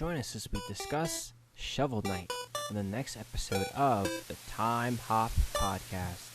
Join us as we discuss Shovel Knight in the next episode of the Time Hop Podcast.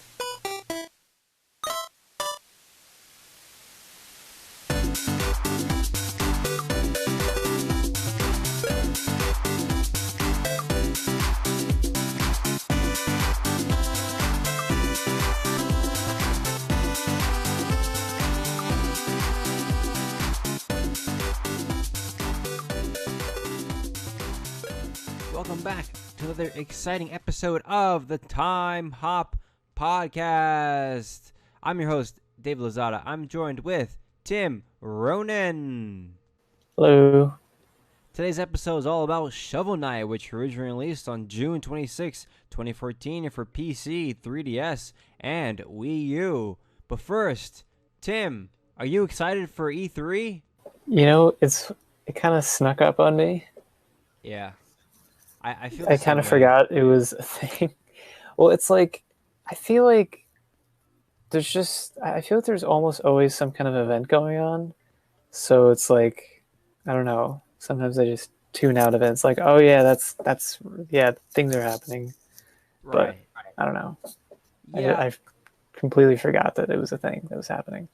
Welcome back to another exciting episode of the Time Hop Podcast. I'm your host, Dave Lozada. I'm joined with Tim Ronan. Hello. Today's episode is all about Shovel Knight, which originally released on June 26, 2014 for PC, 3DS, and Wii U. But first, Tim, are you excited for E3? You know, it kind of snuck up on me. Yeah. I feel I kind of forgot it was a thing. Well, it's like, I feel like there's almost always some kind of event going on. So it's like, I don't know. Sometimes I just tune out of it. It's like, oh yeah, yeah, things are happening. Right. But I don't know. Yeah. I completely forgot that it was a thing that was happening.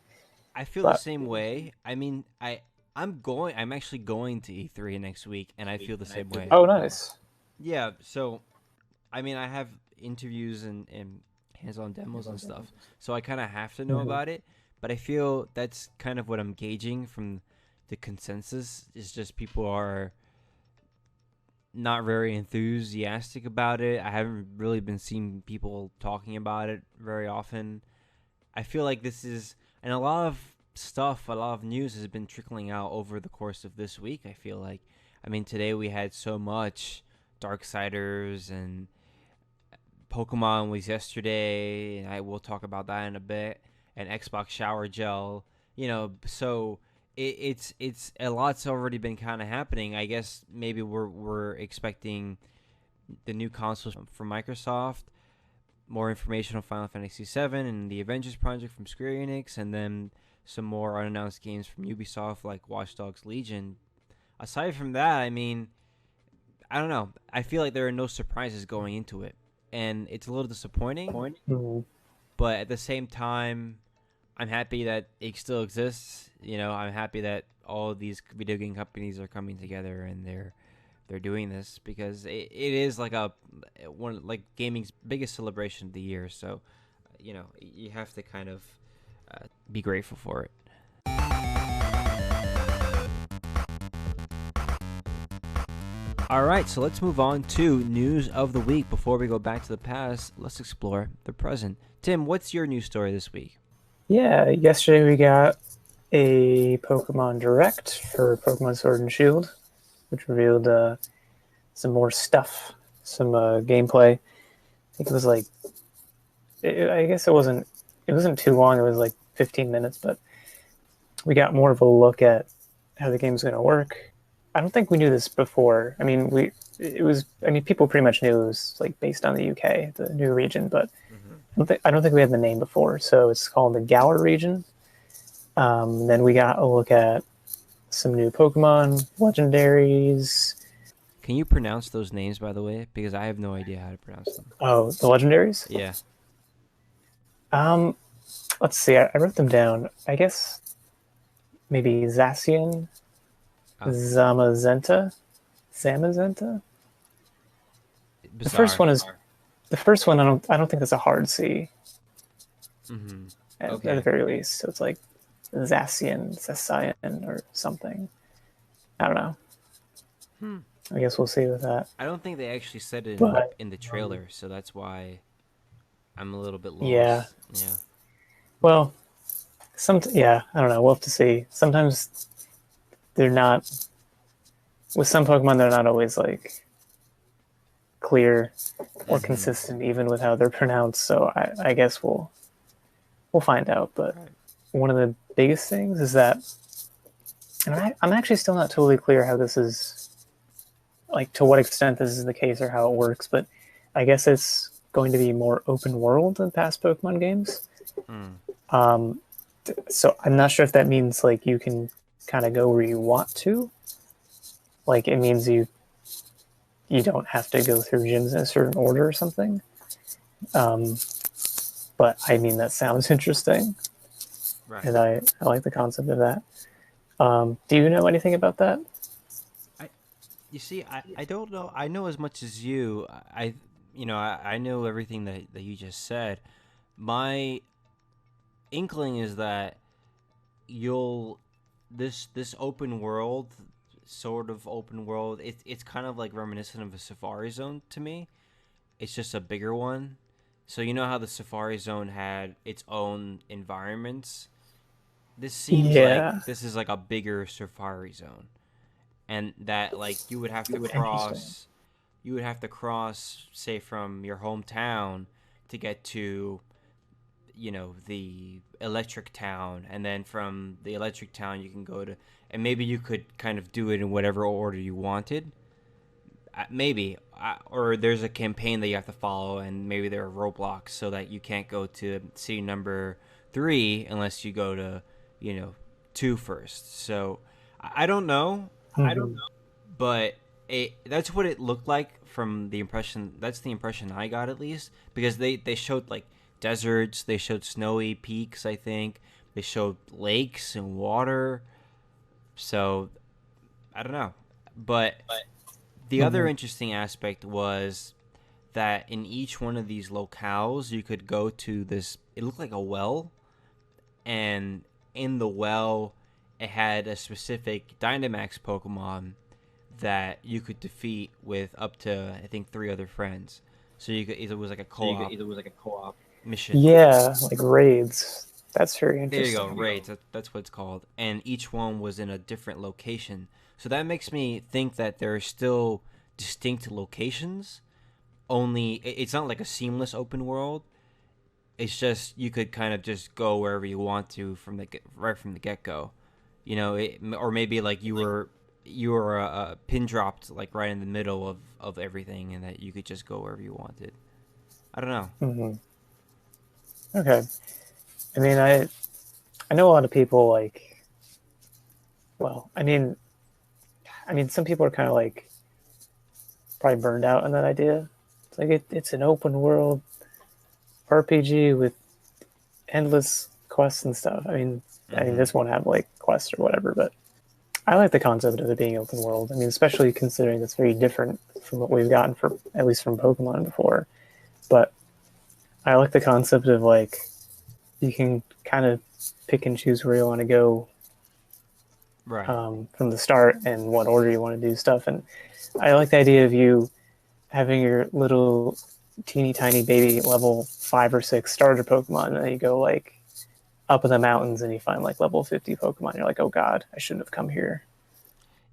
I feel the same way. I mean, I'm actually going to E3 next week, and I feel the same way. Oh, nice. Yeah, so, I mean, I have interviews and hands-on demos and stuff, so I kind of have to know about it, but I feel that's kind of what I'm gauging from the consensus, is just people are not very enthusiastic about it. I haven't really been seeing people talking about it very often. I feel like this is, and a lot of news has been trickling out over the course of this week, I feel like. I mean, today we had so much. Darksiders and Pokemon was yesterday, and I will talk about that in a bit. And Xbox Shower Gel, so it's a lot's already been kind of happening. I guess maybe we're expecting the new consoles from Microsoft, more information on Final Fantasy VII and the Avengers project from Square Enix, and then some more unannounced games from Ubisoft like Watch Dogs Legion. Aside from that, I mean, I don't know. I feel like there are no surprises going into it, and it's a little disappointing. But at the same time, I'm happy that it still exists. I'm happy that all of these video game companies are coming together and they're doing this, because it is like gaming's biggest celebration of the year. So, you have to kind of be grateful for it. All right, so let's move on to news of the week. Before we go back to the past, let's explore the present. Tim, what's your news story this week? Yeah, yesterday we got a Pokemon Direct for Pokemon Sword and Shield, which revealed some more stuff, some gameplay. I think it was like, I guess it wasn't too long. It was like 15 minutes, but we got more of a look at how the game's going to work. I don't think we knew this before. I mean, people pretty much knew it was like based on the UK, the new region, but I don't think we had the name before. So it's called the Galar region. Then we got a look at some new Pokemon, legendaries. Can you pronounce those names, by the way? Because I have no idea how to pronounce them. Oh, the legendaries? Yeah. Let's see. I wrote them down. I guess maybe Zacian. Zamazenta. Bizarre. The first one. I don't think that's a hard C. At the very least, so it's like Zacian, or something. I don't know. I guess we'll see with that. I don't think they actually said it in the trailer, so that's why I'm a little bit lost. Yeah. Well, I don't know. We'll have to see. Sometimes they're not, with some Pokemon, they're not always like clear or consistent, even with how they're pronounced. So I guess we'll find out. But one of the biggest things is that, and I'm actually still not totally clear how this is, like to what extent this is the case or how it works. But I guess it's going to be more open world than past Pokemon games. So I'm not sure if that means like you can kind of go where you want to, Like it means you don't have to go through gyms in a certain order or something. Um, but I mean that sounds interesting, Right. and I like the concept of that. Do you know anything about that? I You see, I don't know. I know as much as you. I know everything that you just said. My inkling is that you'll this open world, sort of open world. It's kind of like reminiscent of a Safari Zone to me. It's just a bigger one. So you know how the Safari Zone had its own environments. This seems like Yeah. this is like a bigger Safari Zone, and that like Interesting. you would have to cross, say, from your hometown to get to, the electric town, and then from the electric town you can go to, and maybe you could kind of do it in whatever order you wanted. Maybe, or there's a campaign that you have to follow, and maybe there are roadblocks so that you can't go to city number 3 unless you go to, you know, 2 first. So I don't know. Mm-hmm. But that's what it looked like from the impression. That's the impression I got, at least, because they showed like deserts, they showed snowy peaks, I think they showed lakes and water. So I don't know. But the other Mm-hmm. interesting aspect was that in each one of these locales you could go to this, it looked like a well, and in the well it had a specific Dynamax Pokemon that you could defeat with up to, I think, 3 other friends. So you could, it was like a co-op mission. Yeah, like raids. That's very There you go, interesting. raids. That's what it's called. And each one was in a different location. So that makes me think that there are still distinct locations. Only it's not like a seamless open world. It's just you could kind of just go wherever you want to from right from the get go. Or maybe like you were pin dropped like right in the middle of everything, and that you could just go wherever you wanted. I don't know. Mm-hmm. Okay. I mean, I know a lot of people like. Well, I mean, some people are kind of like probably burned out on that idea. It's like it's an open world RPG with endless quests and stuff. I mean, Mm-hmm. this won't have like quests or whatever, but I like the concept of it being open world. I mean, especially considering it's very different from what we've gotten for at least from Pokemon before. But I like the concept of like you can kind of pick and choose where you want to go Right. from the start and what order you want to do stuff. And I like the idea of you having your little teeny tiny baby level 5 or 6 starter Pokemon, and then you go like up in the mountains and you find like level 50 Pokemon. You're like, oh god, I shouldn't have come here.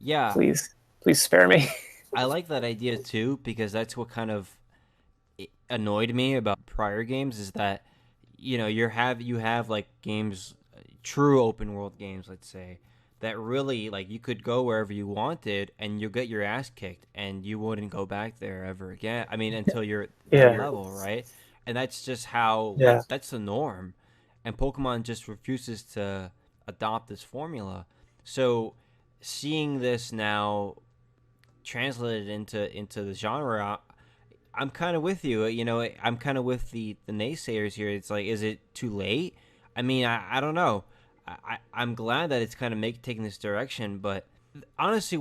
Yeah, Please spare me. I like that idea too, because that's what kind of annoyed me about prior games, is that you have like games, true open world games, let's say, that really like you could go wherever you wanted and you'll get your ass kicked and you wouldn't go back there ever again. I mean, until you're at that Yeah, level, right? And that's just how yeah. that's the norm. And Pokemon just refuses to adopt this formula. So seeing this now translated into the genre, I'm kind of with you. I'm kind of with the naysayers here. It's like, is it too late? I mean, I don't know. I'm glad that it's kind of taking this direction, but honestly,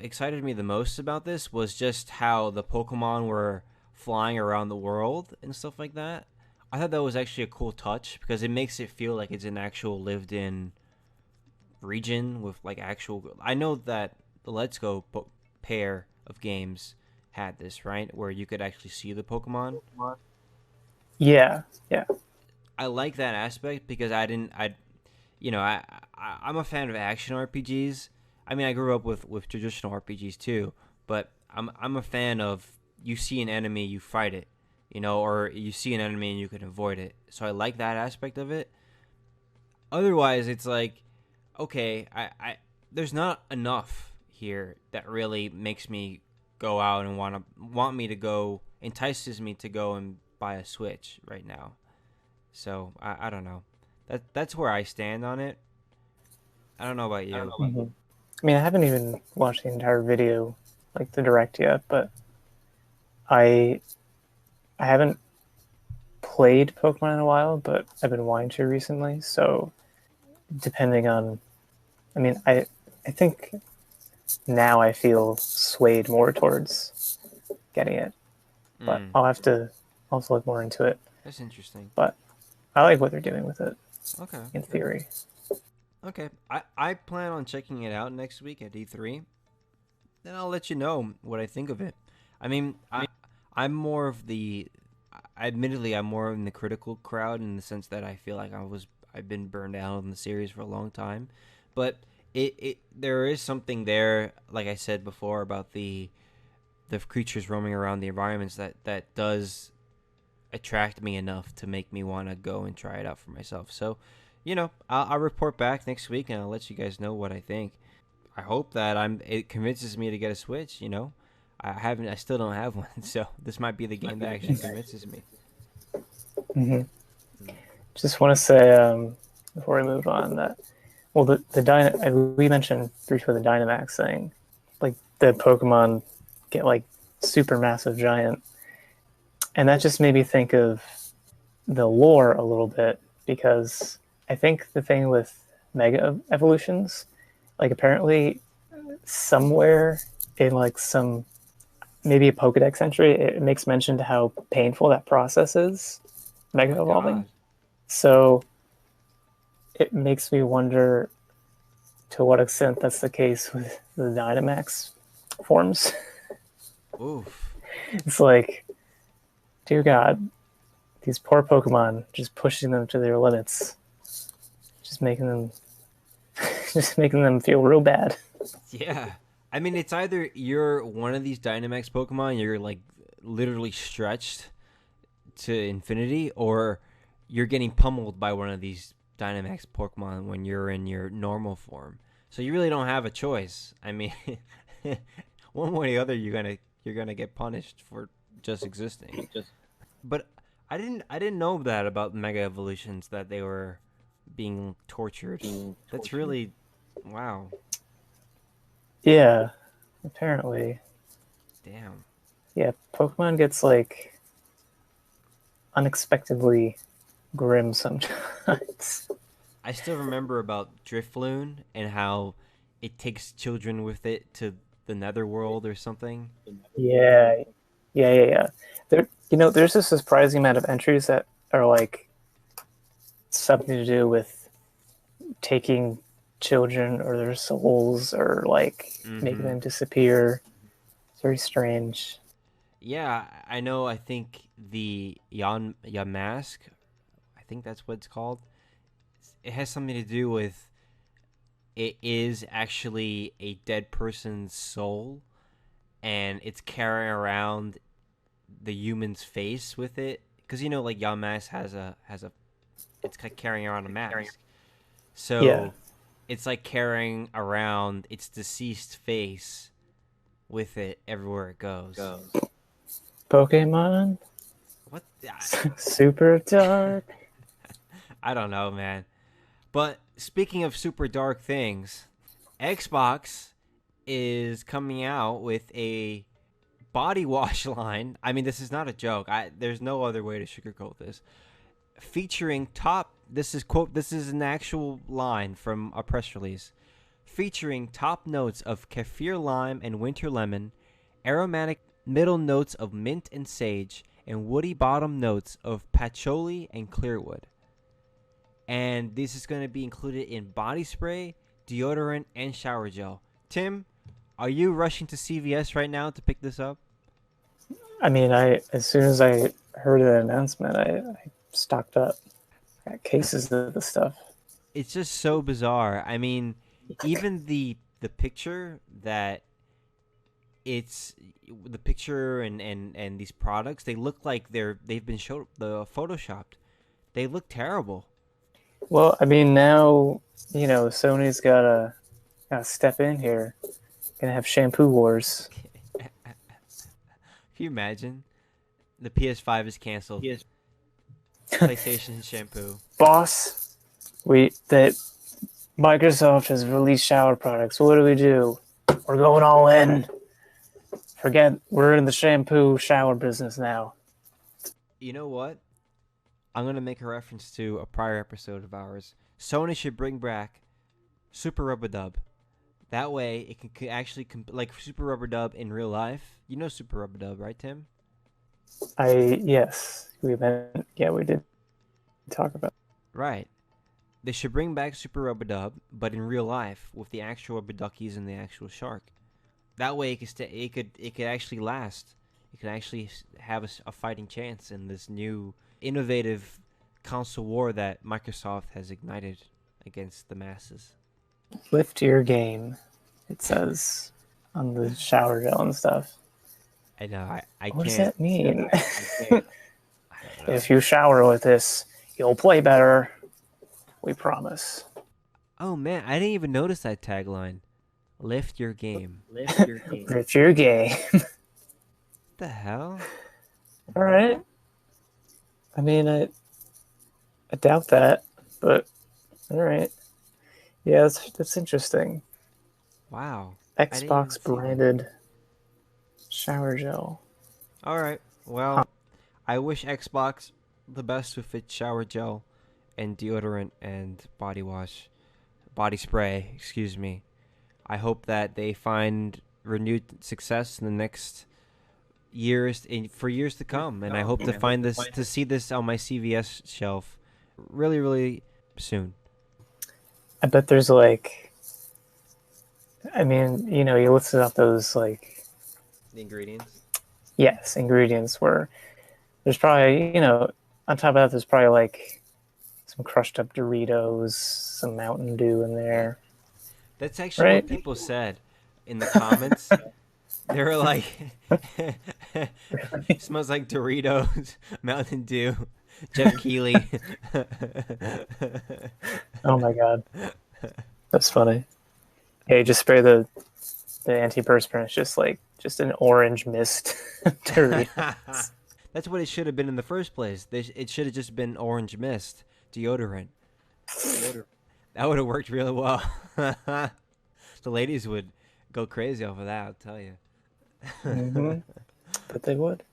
excited me the most about this was just how the Pokemon were flying around the world and stuff like that. I thought that was actually a cool touch because it makes it feel like it's an actual lived-in region with like actual. I know that the Let's Go pair of games had this, right, where you could actually see the Pokemon. Yeah, yeah. I like that aspect because I didn't. I'm a fan of action RPGs. I mean, I grew up with traditional RPGs too, but I'm a fan of, you see an enemy, you fight it, or you see an enemy and you can avoid it. So I like that aspect of it. Otherwise, it's like, okay, I there's not enough here that really makes me go out and want me to go, entices me to go and buy a Switch right now. So I don't know. That's where I stand on it. I don't know about you. Mm-hmm. I mean, I haven't even watched the entire video, like the direct yet, but I I haven't played Pokemon in a while, but I've been wanting to recently. So depending on, I mean, I think now I feel swayed more towards getting it, but Mm, I'll have to also look more into it. that's interesting. But I like what they're doing with it Okay. in theory. Okay. I plan on checking it out next week at E3. Then I'll let you know what I think of it. I mean, I'm more of the admittedly I'm more in the critical crowd in the sense that I feel like I've been burned out on the series for a long time. But it there is something there, like I said before, about the creatures roaming around the environments that does attract me enough to make me want to go and try it out for myself. So, I'll report back next week and I'll let you guys know what I think. I hope that it convinces me to get a Switch. I still don't have one, so this might be the game that actually convinces me. Mm-hmm. Mm. Just want to say before we move on that we mentioned briefly the Dynamax thing, like the Pokemon get like super massive giant, and that just made me think of the lore a little bit because I think the thing with Mega Evolutions, like apparently somewhere in like some maybe a Pokedex entry, it makes mention to how painful that process is, Oh Mega my Evolving. god. So it makes me wonder to what extent that's the case with the Dynamax forms. Oof. It's like, dear God, these poor Pokemon, just pushing them to their limits, just making them, just making them feel real bad. Yeah. I mean, it's either you're one of these Dynamax Pokemon, you're like literally stretched to infinity, or you're getting pummeled by one of these Dynamax Pokemon when you're in your normal form. So you really don't have a choice. I mean, one way or the other, you're gonna get punished for just existing. But I didn't know that about Mega Evolutions, that they were being tortured. That's really wow. Yeah, apparently. Damn. Yeah, Pokemon gets like unexpectedly grim sometimes. I still remember about Drifloon and how it takes children with it to the Netherworld or something. Yeah, yeah. There's a surprising amount of entries that are like something to do with taking children or their souls or like making Mm-hmm. them disappear. It's very strange. Yeah, I know. I think the Yamask, I think that's what it's called. It has something to do with it is actually a dead person's soul, and it's carrying around the human's face with it. Because like Yamask has a it's like carrying around a mask. Yeah. So it's like carrying around its deceased face with it everywhere it goes. Pokemon, What? super dark. I don't know, man. But speaking of super dark things, Xbox is coming out with a body wash line. I mean, this is not a joke. There's no other way to sugarcoat this. Featuring top. This is quote. This is an actual line from a press release. Featuring top notes of kaffir lime and winter lemon, aromatic middle notes of mint and sage, and woody bottom notes of patchouli and clearwood. And this is going to be included in body spray, deodorant, and shower gel. Tim, are you rushing to CVS right now to pick this up? I mean, I as soon as I heard the announcement, I stocked up. Got cases of the stuff. It's just so bizarre. I mean, even the picture that it's the picture and these products, they look like they've been photoshopped. They look terrible. Well, I mean, now Sony's gotta step in here. Gonna have shampoo wars. Can you imagine? The PS5 is canceled. PlayStation shampoo. Boss, we that Microsoft has released shower products. What do? We're going all in. Forget we're in the shampoo shower business now. You know what? I'm gonna make a reference to a prior episode of ours. Sony should bring back Super Rubber Dub. That way, it can actually like Super Rubber Dub in real life. You know Super Rubber Dub, right, Tim? Yes, we did talk about. Right. They should bring back Super Rubber Dub, but in real life with the actual rubber duckies and the actual shark. That way, it could actually last. It could actually have a fighting chance in this new innovative console war that Microsoft has ignited against the masses. Lift your game, it says on the shower gel and stuff. I know. I what can't. does that mean? I can't. I don't know. If you shower with this, you'll play better. We promise. Oh man, I didn't even notice that tagline. Lift your game. Lift your game. Lift your game. What the hell? All right. I mean, I doubt that, but all right. Yeah, that's interesting. Wow. Xbox branded shower gel. All right. Well, I wish Xbox the best with its shower gel and deodorant and body spray, excuse me. I hope that they find renewed success in the next for years to come, and I hope to see this on my CVS shelf really, really soon. I bet there's I mean, you listed off those the ingredients. Yes, ingredients where there's probably, on top of that, there's probably some crushed up Doritos, some Mountain Dew in there. That's actually what people said in the comments. They were like, it smells like Doritos, Mountain Dew, Jeff Keighley. Oh my God. That's funny. Hey, just spray the antiperspirant. It's just an orange mist. Doritos. That's what it should have been in the first place. It should have just been orange mist deodorant. That would have worked really well. The ladies would go crazy off of that, I'll tell you. Mm-hmm. But they would.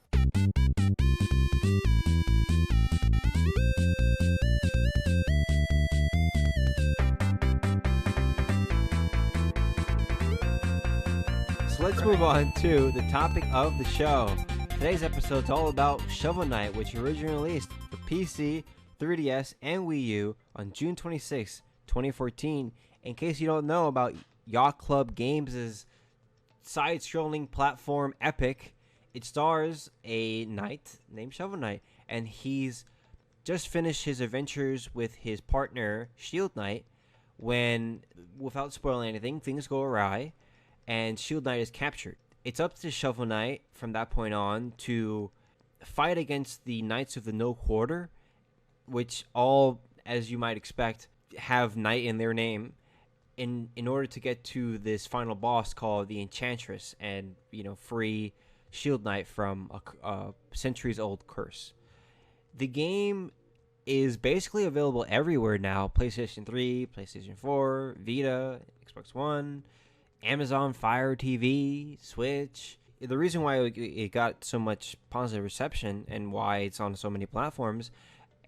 So let's move on to the topic of the show. Today's episode is all about Shovel Knight, which originally released for PC, 3DS, and Wii U on June 26, 2014. In case you don't know about Yacht Club Games' side-scrolling platform epic, it stars a knight named Shovel Knight, and he's just finished his adventures with his partner Shield Knight when, without spoiling anything, things go awry and Shield Knight is captured. It's up to Shovel Knight from that point on to fight against the Knights of the No Quarter, which all, as you might expect, have Knight in their name, in order to get to this final boss called the Enchantress and, free Shield Knight from a centuries-old curse. The game is basically available everywhere now: PlayStation 3, PlayStation 4, Vita, Xbox One, Amazon Fire TV, Switch. The reason why it got so much positive reception and why it's on so many platforms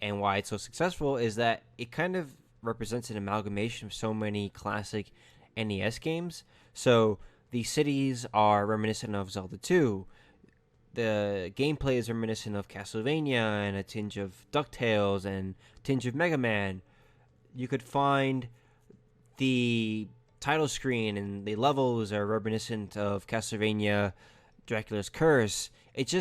and why it's so successful is that it kind of represents an amalgamation of so many classic NES games. So the cities are reminiscent of Zelda 2. The gameplay is reminiscent of Castlevania and a tinge of DuckTales and a tinge of Mega Man. You could find the title screen and the levels are reminiscent of Castlevania, Dracula's Curse. It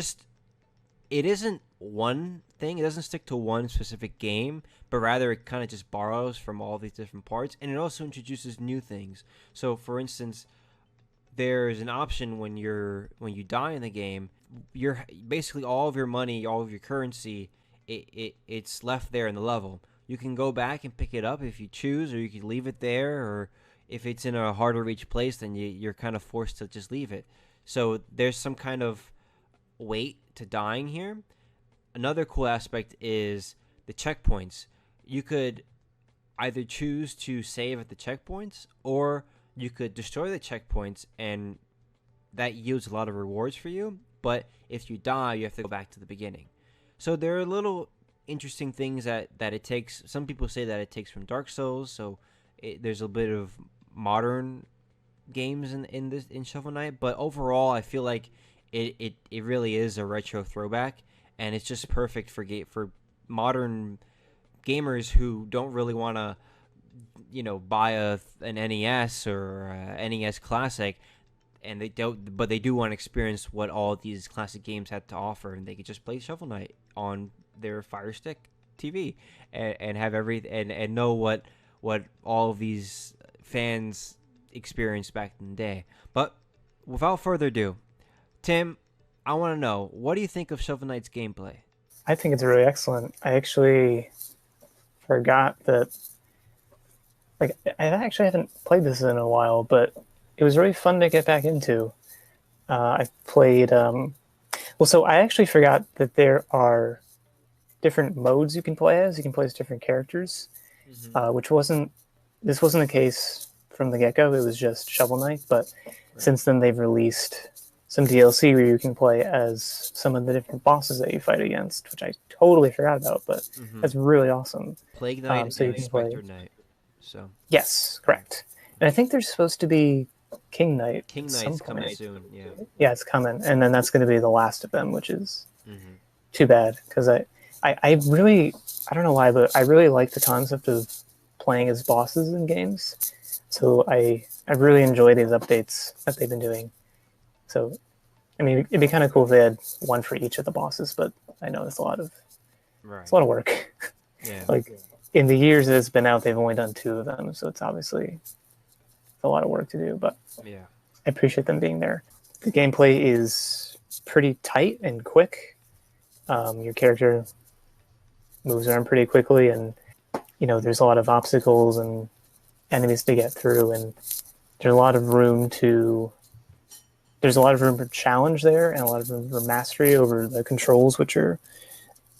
isn't one thing. It doesn't stick to one specific game, but rather it kind of just borrows from all these different parts, and it also introduces new things. So, for instance, there's an option when you die in the game, you're basically all of your money, all of your currency, it's left there in the level. You can go back and pick it up if you choose, or you can leave it there, or if it's in a harder reach place, then you're kind of forced to just leave it. So there's some kind of weight to dying here. Another cool aspect is the checkpoints. either choose to save at the checkpoints, or you could destroy the checkpoints, and that yields a lot of rewards for you. But if you die, you have to go back to the beginning. So there are little interesting things that it takes. Some people say that it takes from Dark Souls, so there's a bit of modern games in Shovel Knight. But overall, I feel like it really is a retro throwback, and it's just perfect for modern gamers who don't really want to buy an NES or NES Classic, and they do want to experience what all these classic games had to offer, and they could just play Shovel Knight on their Fire Stick TV and have and know what all of these fans experienced back in the day. But without further ado, Tim, I want to know, what do you think of Shovel Knight's gameplay? I think it's really excellent. I actually forgot that, like, I actually haven't played this in a while, but it was really fun to get back into. I've played, so I actually forgot that there are different modes you can play as. You can play as different characters, this wasn't the case from the get-go. It was just Shovel Knight, but since then they've released some DLC where you can play as some of the different bosses that you fight against, which I totally forgot about, but that's really awesome. Plague Knight so and Spectre Knight. So yes, correct. And I think there's supposed to be King Knight. King Knight's coming soon, yeah. Yeah, it's coming. And then that's going to be the last of them, which is too bad, because I really, I don't know why, but I really like the concept of playing as bosses in games. So I really enjoy these updates that they've been doing. So, I mean, it'd be kind of cool if they had one for each of the bosses, but I know it's a lot of work. Yeah. Like, in the years that it's been out, they've only done 2 of them, so it's obviously a lot of work to do, but yeah, I appreciate them being there. The gameplay is pretty tight and quick. Your character moves around pretty quickly, and there's a lot of obstacles and enemies to get through, and there's a lot of room for challenge there, and a lot of room for mastery over the controls, which are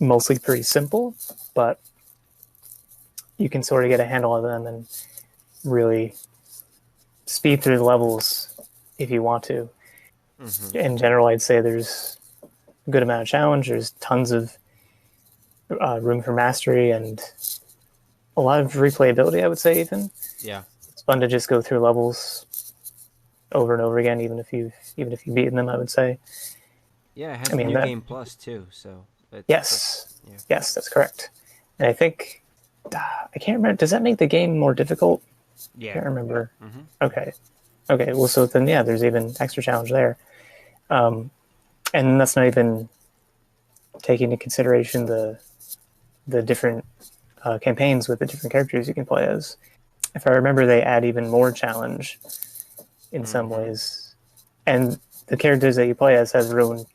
mostly pretty simple, but you can sort of get a handle of them and really speed through the levels if you want to. In general, I'd say there's a good amount of challenge. There's tons of room for mastery and a lot of replayability, I would say, even. Yeah. It's fun to just go through levels over and over again, even if you've beaten them, I would say. Yeah, it has New Game Plus too, so yes, that's correct. And I think I can't remember. Does that make the game more difficult? Yeah, I can't remember. Okay. Well, so then there's even extra challenge there, and that's not even taking into consideration the different campaigns with the different characters you can play as. If I remember, they add even more challenge in some ways, and the characters that you play as have their own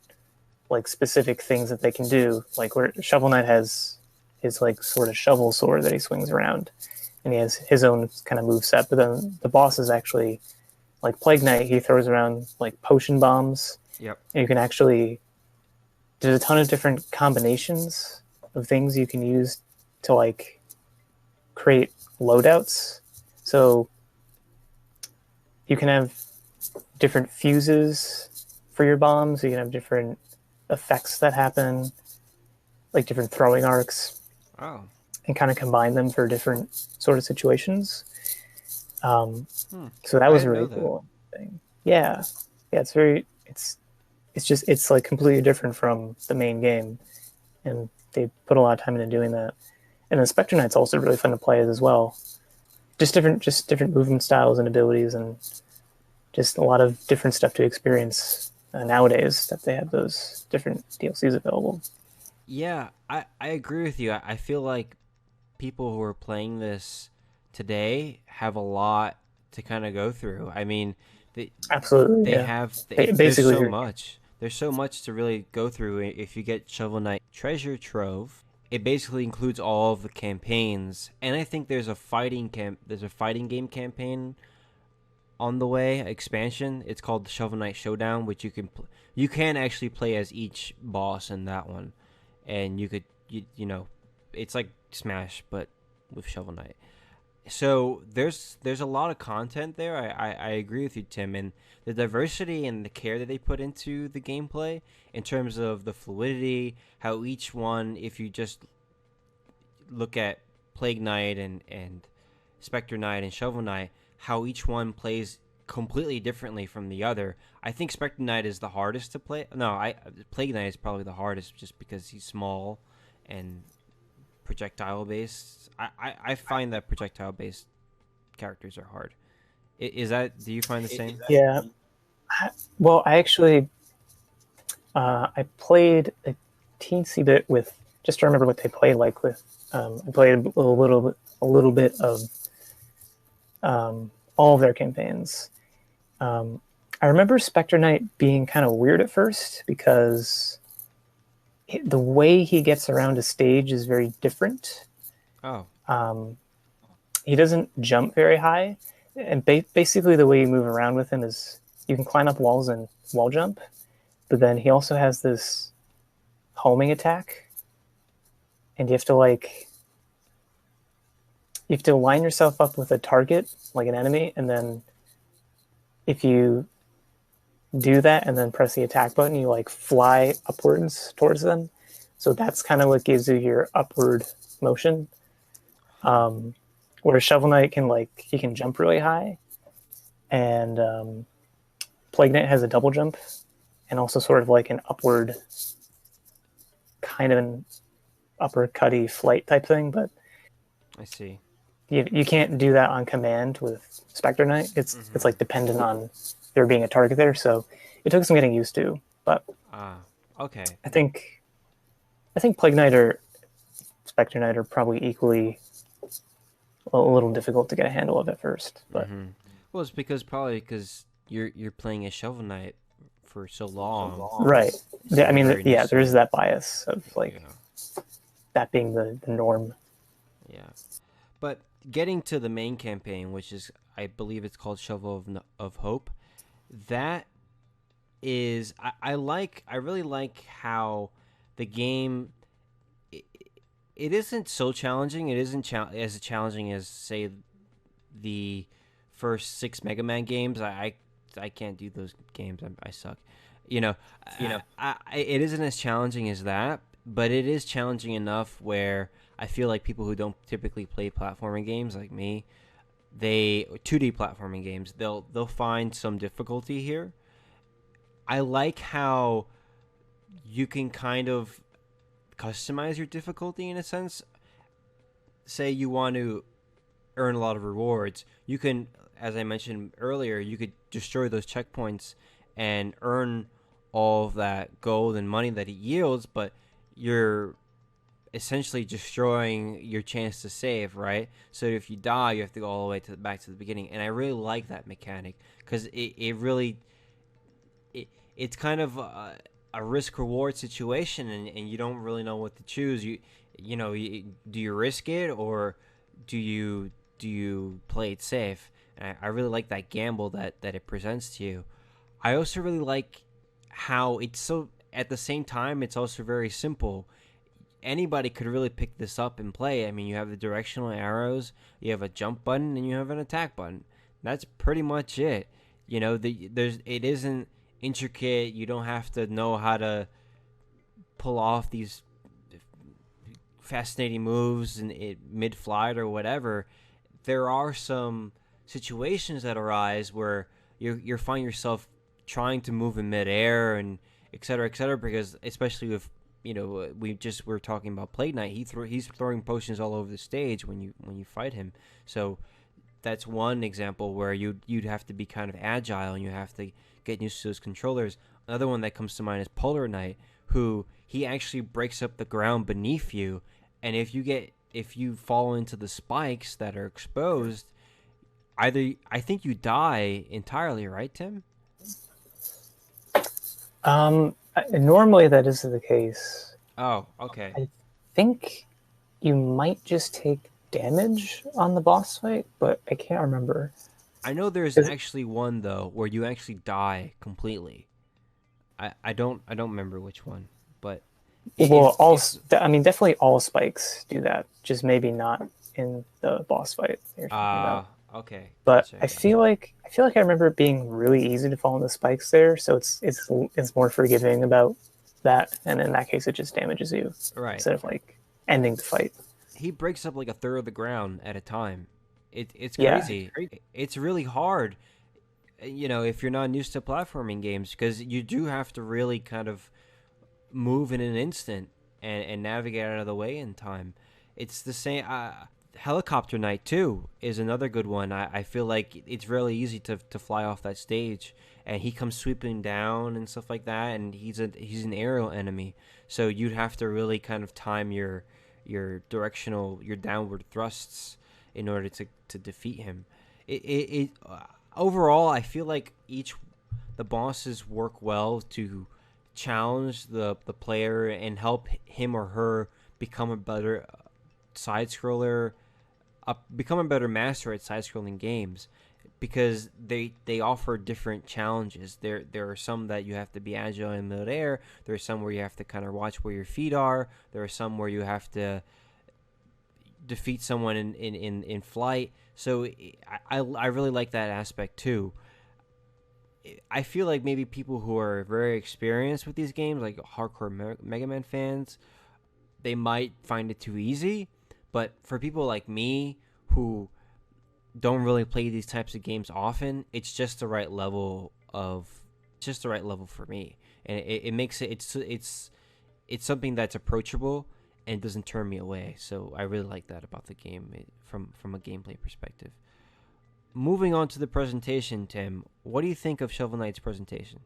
like specific things that they can do. Like where Shovel Knight has his like sort of shovel sword that he swings around, and he has his own kind of moveset. But then the boss is actually like Plague Knight. He throws around like potion bombs. Yep. And you can actually, there's a ton of different combinations of things you can use to like create loadouts. So you can have different fuses for your bombs. You can have different effects that happen, like different throwing arcs. Oh. And kind of combine them for different sort of situations. So that was a really cool thing. Yeah, it's like completely different from the main game, and they put a lot of time into doing that. And the Spectre Knight's also really fun to play as well. Just different movement styles and abilities, and just a lot of different stuff to experience nowadays that they have those different DLCs available. Yeah, I agree with you. I feel like people who are playing this today have a lot to kind of go through. I mean, absolutely, there's so much. There's so much to really go through. If you get Shovel Knight Treasure Trove, it basically includes all of the campaigns, and I think there's a fighting game campaign on the way, expansion. It's called the Shovel Knight Showdown, which you can actually play as each boss in that one, and you could it's like Smash but with Shovel Knight. So there's a lot of content there. I agree with you, Tim, and the diversity and the care that they put into the gameplay in terms of the fluidity, how each one, if you just look at Plague Knight and Spectre Knight and Shovel Knight, how each one plays completely differently from the other. I think Spectre Knight is the hardest to play. No, I Plague Knight is probably the hardest just because he's small and projectile based. I find that projectile based characters are hard. Is that? Do you find the same? Yeah. Well, I actually I played a teensy bit with, just to remember what they play like with. I played a little bit of all of their campaigns. I remember Spectre Knight being kind of weird at first because the way he gets around a stage is very different. Oh, He doesn't jump very high, and basically the way you move around with him is you can climb up walls and wall jump, but then he also has this homing attack, and you have to line yourself up with a target like an enemy, and then if you do that and then press the attack button, you like fly upwards towards them. So that's kind of what gives you your upward motion. Whereas Shovel Knight he can jump really high, and Plague Knight has a double jump, and also sort of like an upward, kind of an uppercutty flight type thing. But I see. you can't do that on command with Spectre Knight. It's like dependent on there being a target there. So it took some getting used to. But Ah, okay. I think Plague Knight or Spectre Knight are probably equally a little difficult to get a handle of at first. But Well, it's probably because you're playing a Shovel Knight for so long. right, So yeah, I you're mean, very yeah, used there to is it. that bias of like Yeah, that being the norm. yeah. But getting to the main campaign, which is I believe it's called Shovel of Hope, that is I really like how the game it, it isn't so challenging. It isn't as challenging as say the first six Mega Man games. I can't do those games. I suck. You know, it isn't as challenging as that, but it is challenging enough where I feel like people who don't typically play platforming games like me, they 2D platforming games, they'll find some difficulty here. I like how you can kind of customize your difficulty in a sense. Say you want to earn a lot of rewards, you can, as I mentioned earlier, you could destroy those checkpoints and earn all of that gold and money that it yields, but you're essentially destroying your chance to save, right? So if you die, you have to go all the way back to the beginning. And I really like that mechanic because it really it's kind of a risk reward situation, and you don't really know what to choose. Do you risk it or do you play it safe? And I really like that gamble that it presents to you. I also really like how it's so at the same time it's also very simple. Anybody could really pick this up and play. I mean, you have the directional arrows, you have a jump button, and you have an attack button. That's pretty much it. It isn't intricate. You don't have to know how to pull off these fascinating moves in it mid flight or whatever. There are some situations that arise where you find yourself trying to move in midair and et cetera, because especially with we're talking about Plague Knight. He's throwing potions all over the stage when you fight him. So that's one example where you'd have to be kind of agile and you have to get used to those controllers. Another one that comes to mind is Polar Knight, who he actually breaks up the ground beneath you, and if you fall into the spikes that are exposed, either I think you die entirely, right, Tim? Normally that is the case. Oh, okay. I think you might just take damage on the boss fight, but I can't remember. I know there's actually one though where you actually die completely. I don't remember which one, but Well, I mean, definitely all spikes do that. Just maybe not in the boss fight that you're talking about. Okay, But gotcha, I gotcha. feel like I remember it being really easy to fall in the spikes there, so it's more forgiving about that, and in that case, it just damages you Right. instead of like ending the fight. He breaks up like a third of the ground at a time. It's Yeah, crazy. It's really hard, if you're not used to platforming games, because you do have to really kind of move in an instant and navigate out of the way in time. It's the same. Helicopter Knight too is another good one. I feel like it's really easy to fly off that stage, and he comes sweeping down and stuff like that, and he's an aerial enemy, so you'd have to really kind of time your downward thrusts in order to defeat him. Overall, I feel like the bosses work well to challenge the player and help him or her become a better side scroller, become a better master at side scrolling games, because they offer different challenges. There are some that you have to be agile in midair. There are some where you have to kind of watch where your feet are. There are some where you have to defeat someone in flight. So I really like that aspect too. I feel like maybe people who are very experienced with these games, like hardcore Mega Man fans, they might find it too easy. But for people like me who don't really play these types of games often, it's just the right level of just the right level for me, and it makes it's something that's approachable and doesn't turn me away. So I really like that about the game from a gameplay perspective. Moving on to the presentation, Tim, what do you think of Shovel Knight's presentation?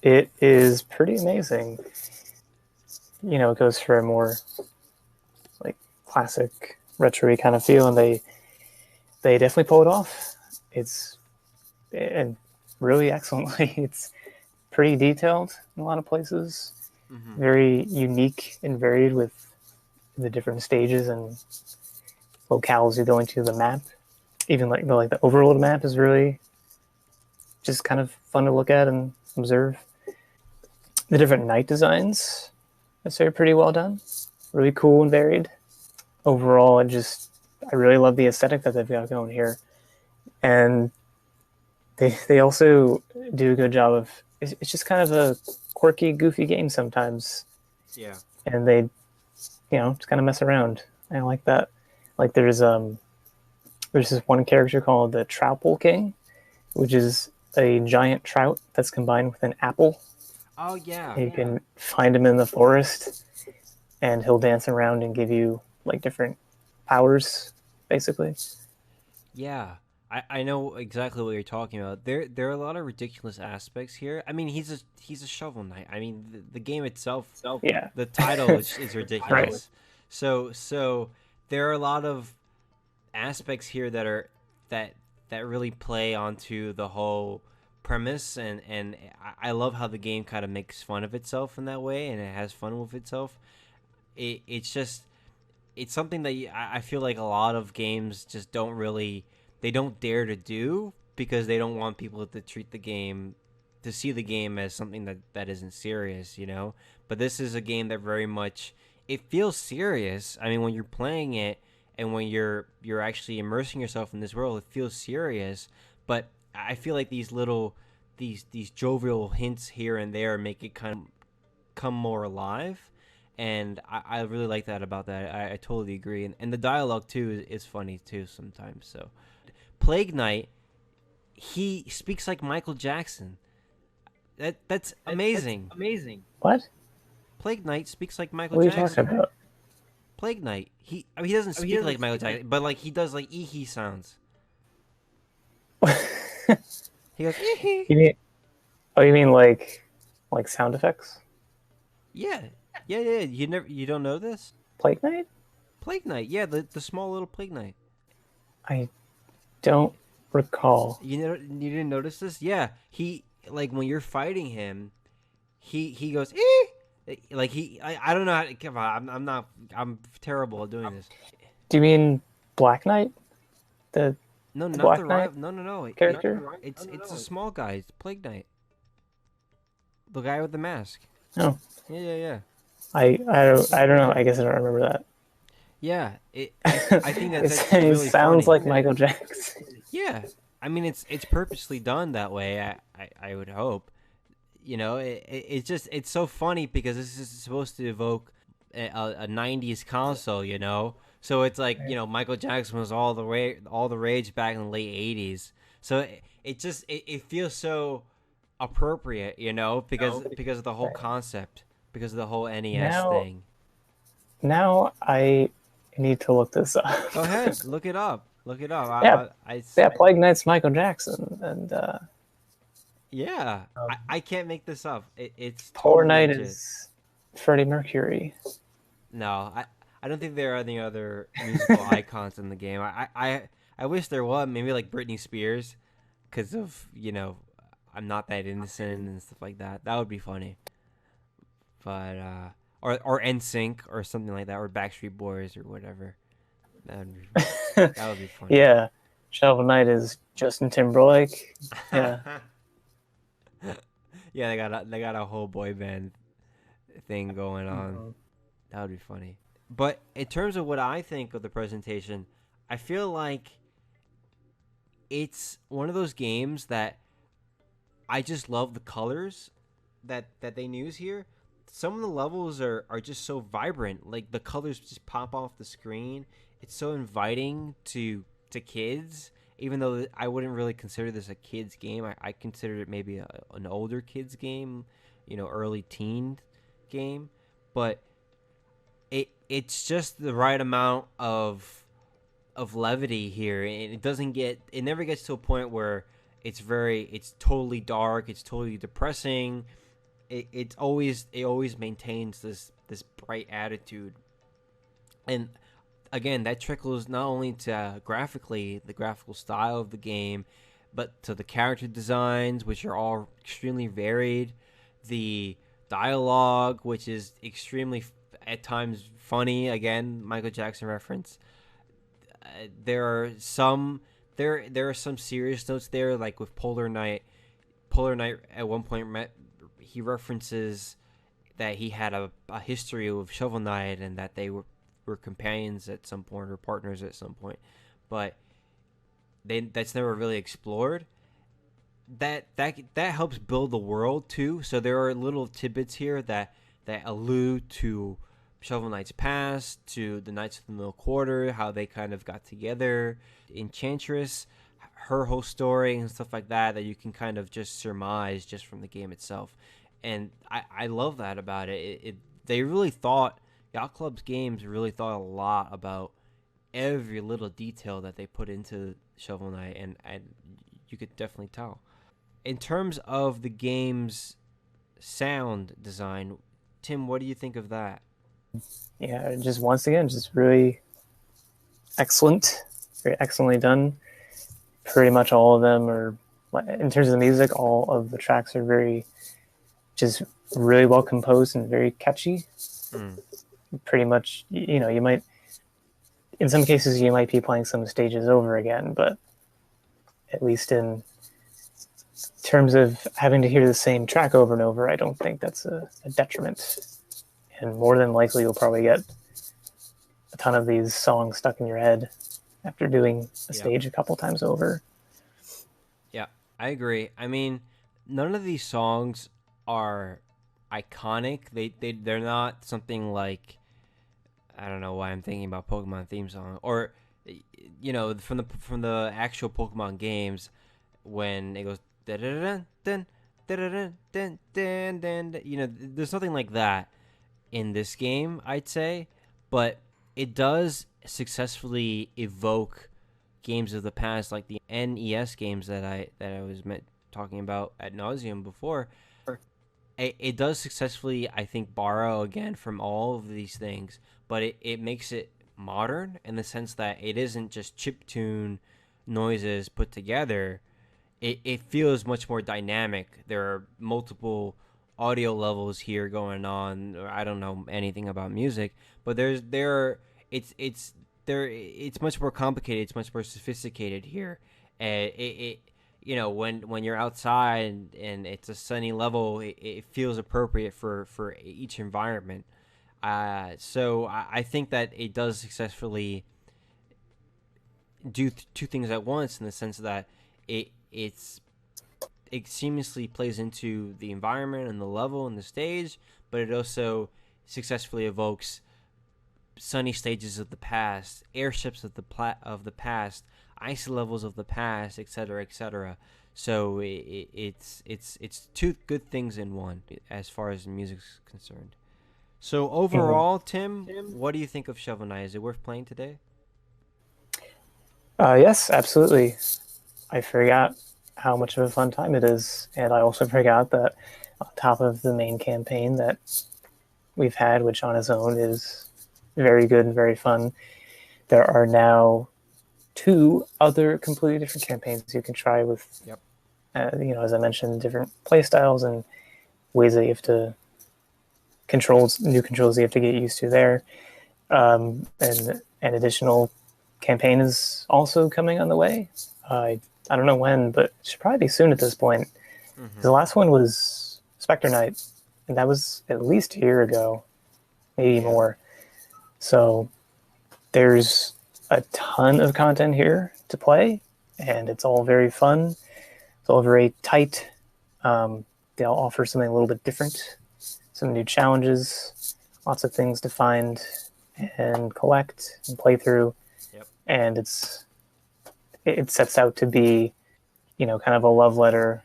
it is pretty amazing. You know, it goes for a more like classic retro kind of feel, and they definitely pull it off. It's and really excellently. It's pretty detailed in a lot of places, Mm-hmm. very unique and varied with the different stages and locales you go into the map. Even like the overworld map is really just kind of fun to look at and observe. The different night designs, I'd say, are pretty well done. Really cool and varied. Overall, I really love the aesthetic that they've got going here, and they also do a good job of. It's just kind of a quirky, goofy game sometimes, Yeah. and they, just kind of mess around. I like that. Like there's this one character called the Troupple King, which is a giant trout that's combined with an apple. Oh yeah. And you can find him in the forest, and he'll dance around and give you like different powers, basically. Yeah. I know exactly what you're talking about. There are a lot of ridiculous aspects here. I mean, he's a shovel knight. I mean, the game itself, Yeah. the title is Right. ridiculous. So there are a lot of aspects here that that really play onto the whole premise, and I love how the game kind of makes fun of itself in that way, and it has fun with itself. It's just it's something that I feel like a lot of games just they don't dare to do, because they don't want people to see the game as something that isn't serious. But this is a game that very much, it feels serious. I mean, when you're playing it and when you're actually immersing yourself in this world, it feels serious. But I feel like these jovial hints here and there make it kind of come more alive, and I really like that about that. I totally agree, and the dialogue too is funny too sometimes. So, Plague Knight, he speaks like Michael Jackson. That's amazing. What? Plague Knight speaks like Michael What are you talking Jackson. about? Plague Knight, he doesn't speak like Michael Jackson, but like he does like ee sounds. He goes ee. You mean? Oh, you mean like sound effects? Yeah, yeah. You don't know this? Plague Knight? Plague Knight, yeah, the small little Plague Knight. I don't recall. You didn't notice this? Yeah, he, like, when you're fighting him, he goes like I don't know how to, come on, I'm terrible at doing this. Do you mean Black Knight? The No, the not the Black Knight rival. No. character? It's a small guy. It's Plague Knight, the guy with the mask. Oh, Yeah. I don't know. I guess I don't remember that. Yeah, I think that's It really sounds funny. like Michael Jackson. Yeah, I mean it's purposely done that way. I would hope. It's just it's so funny because this is supposed to evoke a 90s console, so it's like Michael Jackson was all the rage back in the late 80s, so it feels so appropriate, because of the whole Right. concept, because of the whole NES Now, thing. now I need to look this up. Go ahead, look it up. Yeah, I yeah, Plague Knight's Michael Jackson, and Yeah, I can't make this up. It's Polar totally Knight legit. is Freddie Mercury. No, I don't think there are any other musical icons in the game. I wish there was, maybe like Britney Spears, because of I'm not that innocent and stuff like that. That would be funny. But or NSYNC or something like that, or Backstreet Boys or whatever. That would be that would be funny. Yeah, Shovel Knight is Justin Timberlake. Yeah. Yeah, they got a whole boy band thing going on. Mhm. That would be funny. But in terms of what I think of the presentation, I feel like it's one of those games that I just love the colors that they use here. Some of the levels are just so vibrant. Like the colors just pop off the screen. It's so inviting to kids. Even though I wouldn't really consider this a kids game, I consider it maybe an older kids game, early teen game. But it's just the right amount of levity here, and it never gets to a point where it's totally dark, it's totally depressing. It always maintains this bright attitude, and again that trickles not only to graphically the graphical style of the game, but to the character designs, which are all extremely varied, the dialogue, which is extremely at times funny. Again, Michael Jackson reference. There are some there are some serious notes there, like with Polar Knight. Polar Knight at one point he references that he had a history with Shovel Knight, and that they were companions at some point or partners at some point, but that's never really explored. That helps build the world too. So there are little tidbits here that allude to Shovel Knight's past, to the Knights of the Middle Quarter, how they kind of got together, Enchantress, her whole story and stuff like that you can kind of just surmise just from the game itself. And I love that about it. They really thought, Yacht Club's games really thought a lot about every little detail that they put into Shovel Knight, and you could definitely tell. In terms of the game's sound design, Tim, what do you think of that? Yeah, just once again, just really excellent, very excellently done. Pretty much all of them are, in terms of the music, all of the tracks are very, just really well composed and very catchy. Mm. Pretty much, you might, in some cases, you might be playing some stages over again, but at least in terms of having to hear the same track over and over, I don't think that's a detriment. And more than likely, you'll probably get a ton of these songs stuck in your head after doing a Yeah, stage a couple times over. yeah, I agree. I mean, none of these songs are iconic. They're not something like, I don't know why I'm thinking about Pokemon theme song, or from the actual Pokemon games, when it goes da da da dun da da da dun dun dun. There's nothing like that in this game, I'd say, but it does successfully evoke games of the past, like the NES games that I was talking about ad nauseum before. It does successfully, I think, borrow again from all of these things, but it makes it modern in the sense that it isn't just chip tune noises put together. It feels much more dynamic. There are multiple audio levels here going on. I don't know anything about music, but it's much more complicated. It's much more sophisticated here. When you're outside and it's a sunny level, it feels appropriate for each environment. So I think that it does successfully do two things at once in the sense that it's it seamlessly plays into the environment and the level and the stage, but it also successfully evokes sunny stages of the past, airships of the past, icy levels of the past, etc., etc. So it's two good things in one as far as music's concerned. So Mhm. overall, Tim, what do you think of Shovel Knight? Is it worth playing today? Yes, absolutely. I forgot how much of a fun time it is, and I also forgot that on top of the main campaign that we've had, which on its own is very good and very fun, there are now two other completely different campaigns you can try with, Yep. as I mentioned, different play styles and ways that you have to new controls you have to get used to there. And an additional campaign is also coming on the way. I don't know when, but it should probably be soon at this point. Mm-hmm. The last one was Spectre Knight, and that was at least a year ago, maybe Yeah. more. So there's a ton of content here to play, and it's all very fun. It's all very tight. They all offer something a little bit different, some new challenges, lots of things to find and collect and play through. Yep. And it sets out to be, kind of a love letter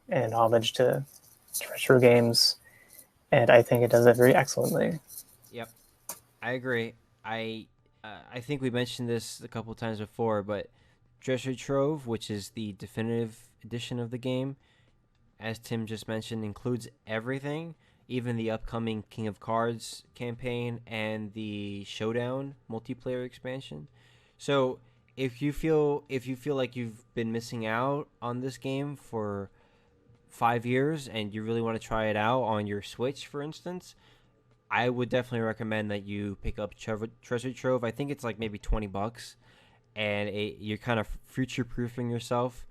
and homage to retro games. And I think it does that very excellently. Yep. I agree. I think we mentioned this a couple times before, but Treasure Trove, which is the definitive edition of the game, as Tim just mentioned, includes everything, even the upcoming King of Cards campaign and the Showdown multiplayer expansion. So if you feel like you've been missing out on this game for 5 years and you really want to try it out on your Switch, for instance, I would definitely recommend that you pick up Treasure Trove. I think it's like maybe $20, and you're kind of future proofing yourself,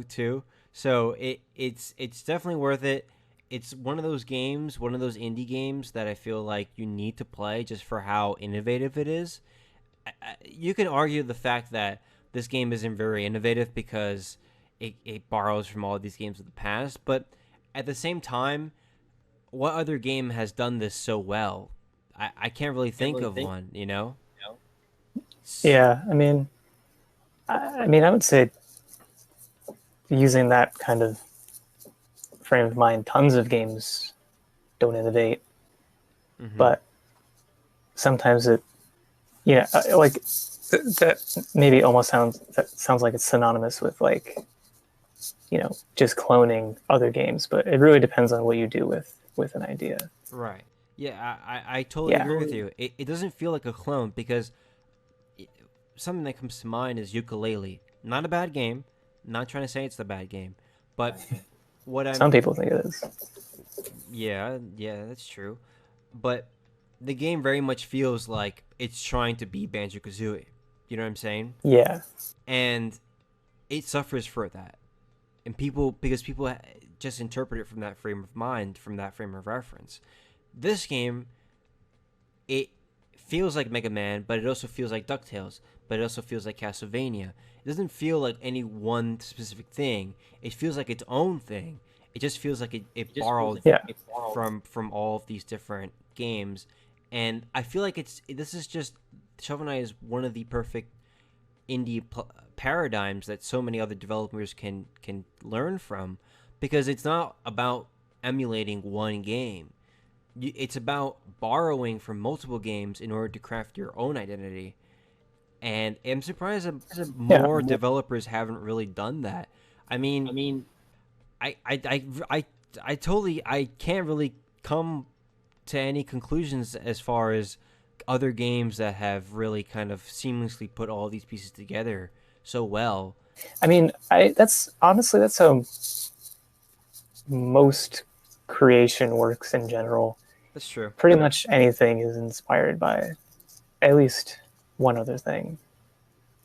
too. So it's definitely worth it. It's one of those games, one of those indie games that I feel like you need to play just for how innovative it is. You can argue the fact that this game isn't very innovative because it borrows from all of these games of the past, but at the same time, what other game has done this so well? I can't really think of one. Yeah, I would say using that kind of frame of mind, tons of games don't innovate, Mm-hmm. but sometimes like that maybe almost sounds like it's synonymous with like just cloning other games, but it really depends on what you do with an idea. Right. Yeah, I totally Yeah, agree with you. It doesn't feel like a clone because it, something that comes to mind is Ukulele. Not a bad game. Not trying to say it's a bad game, but what some I'm people think it is. yeah, that's true. But the game very much feels like it's trying to be Banjo Kazooie. You know what I'm saying? Yeah, And it suffers for that. And because people just interpret it from that frame of mind, from that frame of reference. This game, it feels like Mega Man, but it also feels like DuckTales, but it also feels like Castlevania. It doesn't feel like any one specific thing. It feels like its own thing. It just feels like it borrowed yeah, from all of these different games, and I feel like this is just Shovel Knight is one of the perfect indie paradigms that so many other developers can learn from, because it's not about emulating one game. It's about borrowing from multiple games in order to craft your own identity. And I'm surprised that yeah. more developers haven't really done that. I mean, I I I I, I can't really come to any conclusions as far as other games that have really kind of seamlessly put all these pieces together so well. I that's how most creation works in general. That's true. Pretty much anything is inspired by at least one other thing.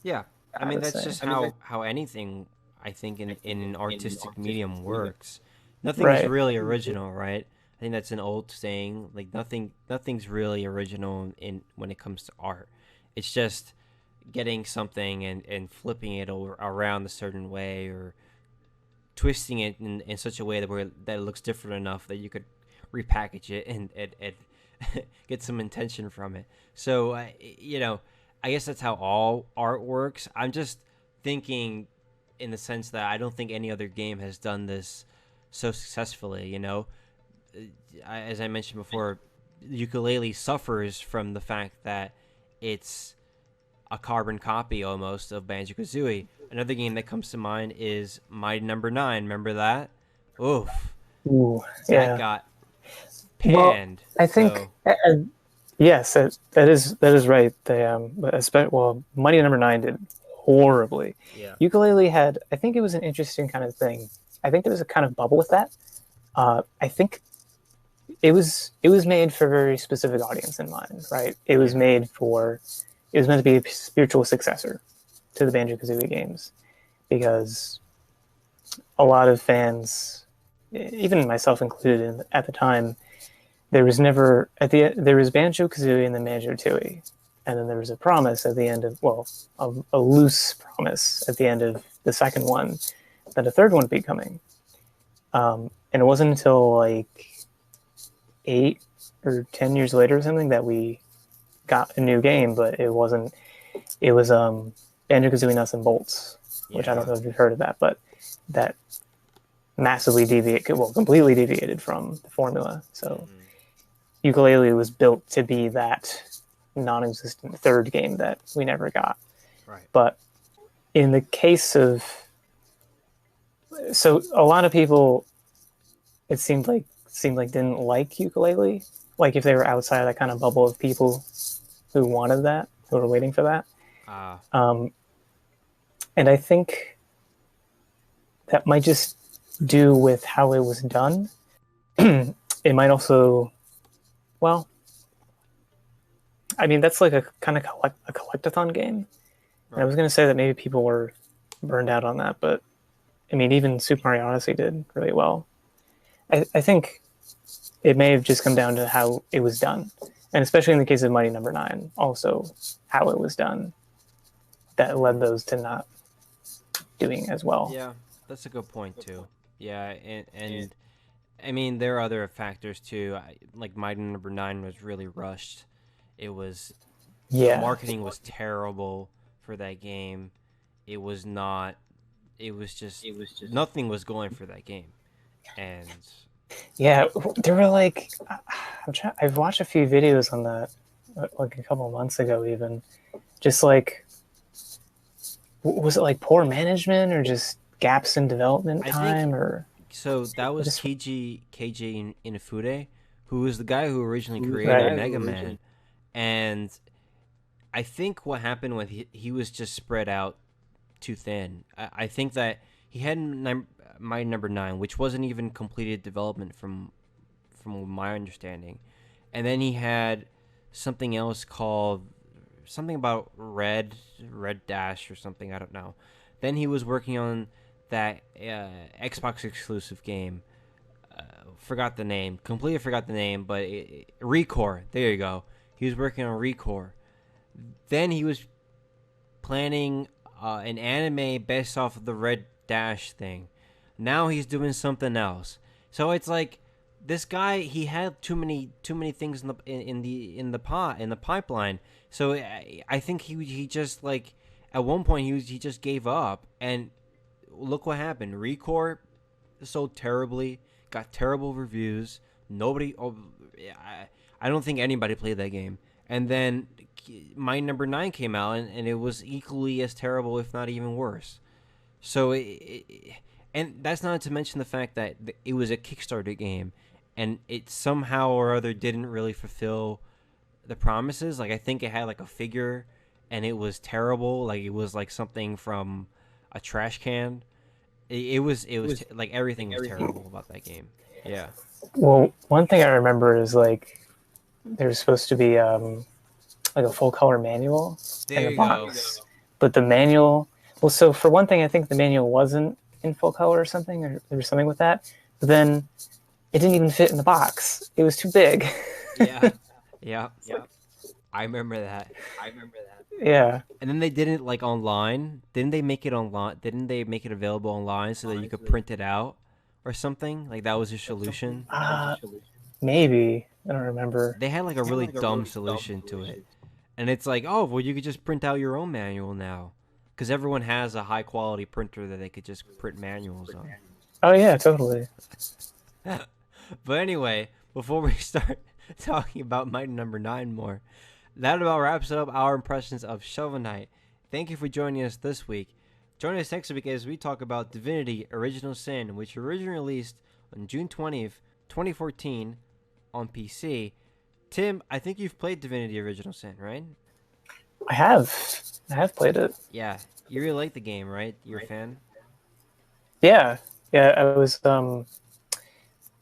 Yeah. I I mean, would that's say. just how anything, I think, in an artistic medium works. Nothing is Right. really original, right? I think that's an old saying. Like nothing's really original in when it comes to art. It's just getting something and flipping it around a certain way, or twisting it in such a way that it looks different enough that you could repackage it and get some intention from it. So I guess that's how all art works. I'm just thinking in the sense that I don't think any other game has done this so successfully. As I mentioned before, ukulele suffers from the fact that it's a carbon copy almost of Banjo-Kazooie. Another game that comes to mind is Mighty Number 9. Remember that? Oof. Ooh, That yeah. got Well, panned. I think So, yes, that is right. They Mighty Number Nine did horribly. yeah. Ukulele had, I think it was an interesting kind of thing. I think there was a kind of bubble with that. I think it was made for a very specific audience in mind, right? It was Yeah. made for it was meant to be a spiritual successor to the Banjo Kazooie games because a lot of fans, even myself included, at the time, there was never there was Banjo Kazooie and then Banjo Tooie, and then there was a promise at the end of a loose promise at the end of the second one that a third one would be coming, and it wasn't until like 8 or 10 years later or something that we got a new game, but it wasn't. It was Banjo Kazooie Nuts and Bolts, which I don't Yeah. know if you've heard of that, but that completely deviated from the formula. So Mm-hmm. Ukulele was built to be that non-existent third game that we never got. Right. But in the case of, so a lot of people, it seemed like didn't like Ukulele, like if they were outside that kind of bubble of people who wanted that, who were waiting for that. Ah. Um, and I think that might just do with how it was done. It might also, well, I mean, that's like a kind of a collectathon game. And I Right. was going to say that maybe people were burned out on that, but I mean, even Super Mario Odyssey did really well. I think it may have just come down to how it was done, and especially in the case of Mighty Number Nine, also how it was done that led those to not doing as well. Yeah, that's a good point too. Yeah, and I mean there are other factors too. Like Mighty Number 9 was really rushed. It was The Yeah, marketing was terrible for that game. It was not. It was just nothing was going for that game, and yeah. There were like, I've watched a few videos on that, like a couple of months ago, even. Just like, was it like poor management or just gaps in development I think time or so. That was just KJ Inafude, who was the guy who originally created right? Mega Man, and I think what happened was he was just spread out too thin. I think that he had my number 9, which wasn't even completed development from my understanding, and then he had something else called something about Red Dash or something. I don't know. Then he was working on that Xbox exclusive game. Forgot the name. Completely forgot the name, but Recore. There you go. He was working on Recore. Then he was planning an anime based off of the Red Dash thing. Now he's doing something else. So it's like this guy, he had too many things in the pipeline. So I think he just like at one point he just gave up, and look what happened. Recore sold terribly, got terrible reviews. Nobody, I don't think anybody played that game. And then my number 9 came out, and it was equally as terrible, if not even worse. So, and that's not to mention the fact that it was a Kickstarter game, and it somehow or other didn't really fulfill the promises. Like I think it had like a figure, and it was terrible. Like it was like something from a trash can. It was like everything was terrible about that game. Yeah. Well, one thing I remember is like there's supposed to be like a full color manual in There the you go. box, but the manual. Well, so for one thing, I think the manual wasn't in full color or something, or there was something with that. But then it didn't even fit in the box. It was too big. Yeah, yeah. I remember that. Yeah. And then they did it like online. Didn't they make it online? Didn't they make it available online so that you could print it out or something? Like that was your solution. Maybe. I don't remember. They had like a really dumb solution to it, and it's like, oh, well, you could just print out your own manual now, because everyone has a high quality printer that they could just print manuals on. Oh yeah, totally. But anyway, before we start talking about Mighty Number 9 more, that about wraps up our impressions of Shovel Knight. Thank you for joining us this week. Join us next week as we talk about Divinity Original Sin, which originally released on June 20th, 2014 on PC. Tim, I think you've played Divinity Original Sin, right? I have played it. Yeah. You really like the game, right? You're a fan? Yeah. Yeah, I was back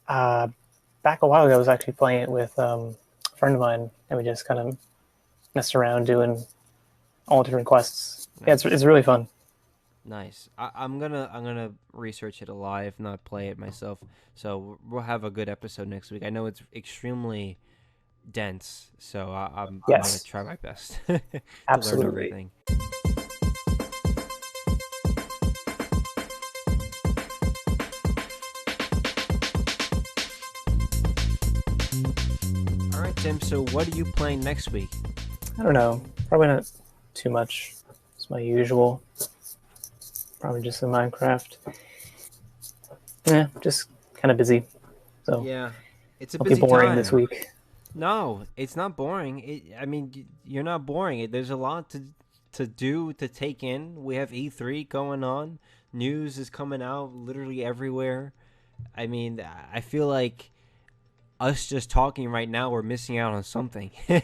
a while ago I was actually playing it with a friend of mine, and we just kind of messed around doing all different quests. Nice. Yeah, it's really fun. Nice. I'm gonna research it a lot, if not play it myself. So we'll have a good episode next week. I know it's extremely dense, so I'm gonna try my best to Absolutely. learn everything. All right, Tim. So what are you playing next week? I don't know. Probably not too much. It's my usual. Probably just some Minecraft. Yeah, just kind of busy. So yeah, it's a it'll busy be boring time this week. No, it's not boring. I mean, you're not boring. There's a lot to do, to take in. We have E3 going on. News is coming out literally everywhere. I mean, I feel like us just talking right now, we're missing out on something. Yeah,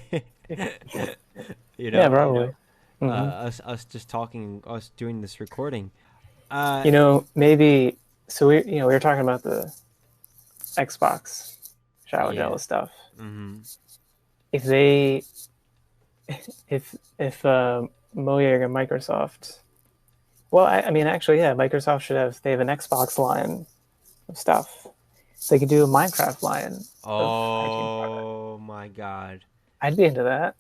probably. Us just talking, us doing this recording. Maybe. So we were talking about the Xbox shower gel stuff. Mm-hmm. If Mojang and Microsoft, well, I mean, actually, yeah, Microsoft they have an Xbox line of stuff. They could do a Minecraft line. Oh my god! I'd be into that.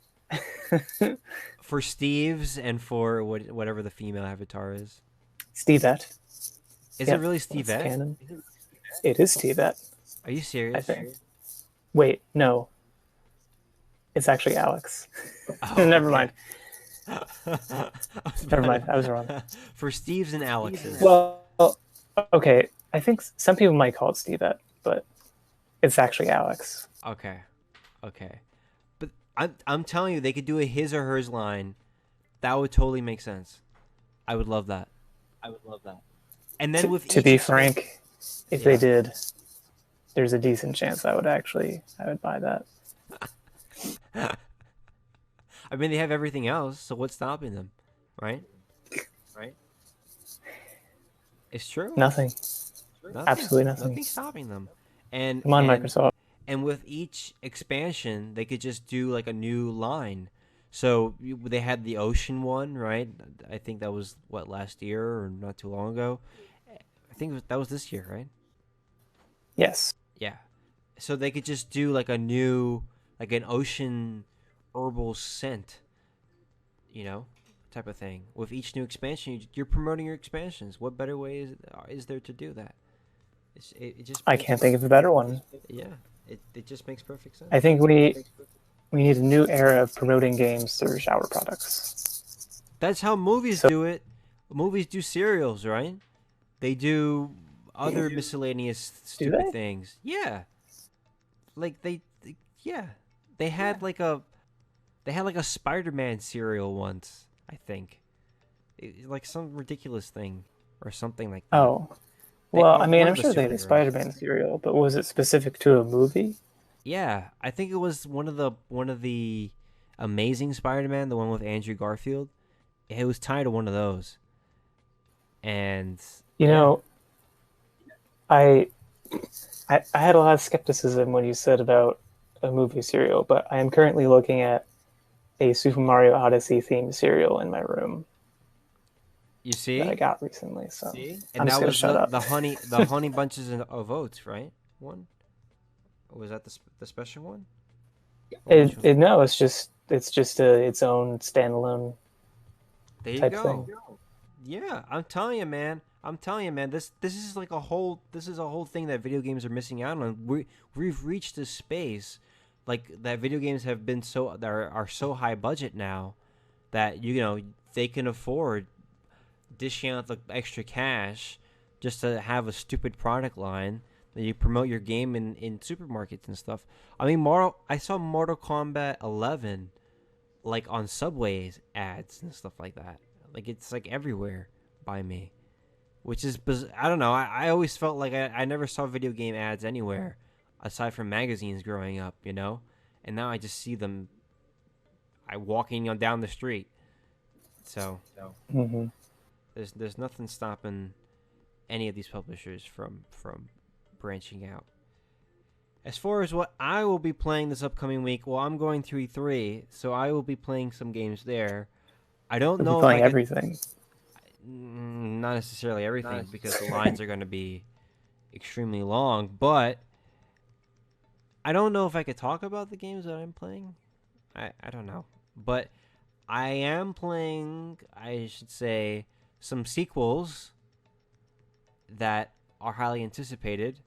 For Steve's and for whatever the female avatar is. Stevette. Is it really Stevette? Canon. It is Stevette. Are you serious? I think. Wait, no. It's actually Alex. Oh, Never mind. Never mind. I was wrong. For Steve's and Alex's. Well, okay. I think some people might call it Stevette, but it's actually Alex. Okay. But I'm telling you, they could do a his or hers line. That would totally make sense. I would love that. And then to be frank, if they did, there's a decent chance I would buy that. I mean, they have everything else, so what's stopping them, right? It's true. Nothing. Absolutely nothing. Nothing's stopping them. And come on, Microsoft. And with each expansion, they could just do like a new line. So they had the ocean one, right? I think that was last year or not too long ago. I think that was this year, right? Yes. Yeah. So they could just do like a new, like an ocean herbal scent, type of thing. With each new expansion, you're promoting your expansions. What better way is there to do that? I can't think of a better one. Yeah, it just makes perfect sense. I think we need a new era of promoting games through shower products. That's how movies do it. Movies do cereals, right? They do other miscellaneous stupid things. Yeah. Like they had like a Spider-Man cereal once, I think. Like some ridiculous thing or something like that. Oh. Well, I mean, I'm sure they had a Spider-Man cereal, but was it specific to a movie? Yeah, I think it was one of the Amazing Spider-Man, the one with Andrew Garfield. It was tied to one of those. And I had a lot of skepticism when you said about a movie cereal, but I am currently looking at a Super Mario Odyssey themed cereal in my room. You see? That I got recently. So and that was the honey bunches of oats, right? One. Was that the special one? No, it's just its own standalone There you type go. thing. Yeah, I'm telling you, man. I'm telling you, man. This is like a whole. This is a whole thing that video games are missing out on. We've reached this space, like that. Video games have been are so high budget now that they can afford dishing out the extra cash just to have a stupid product line that you promote your game in supermarkets and stuff. I mean, I saw Mortal Kombat 11 like on subways ads and stuff like that. Like it's like everywhere by me, which is I don't know. I always felt like I never saw video game ads anywhere aside from magazines growing up, and now I just see them. I walking on down the street, so Hmm. there's nothing stopping any of these publishers from branching out. As far as what I will be playing this upcoming week, well, I'm going to E3, so I will be playing some games there. I don't We'll be know if playing I could. everything. Not necessarily everything, because the lines are going to be extremely long, but I don't know if I could talk about the games that I'm playing. I don't know. But I am playing, I should say, some sequels that are highly anticipated,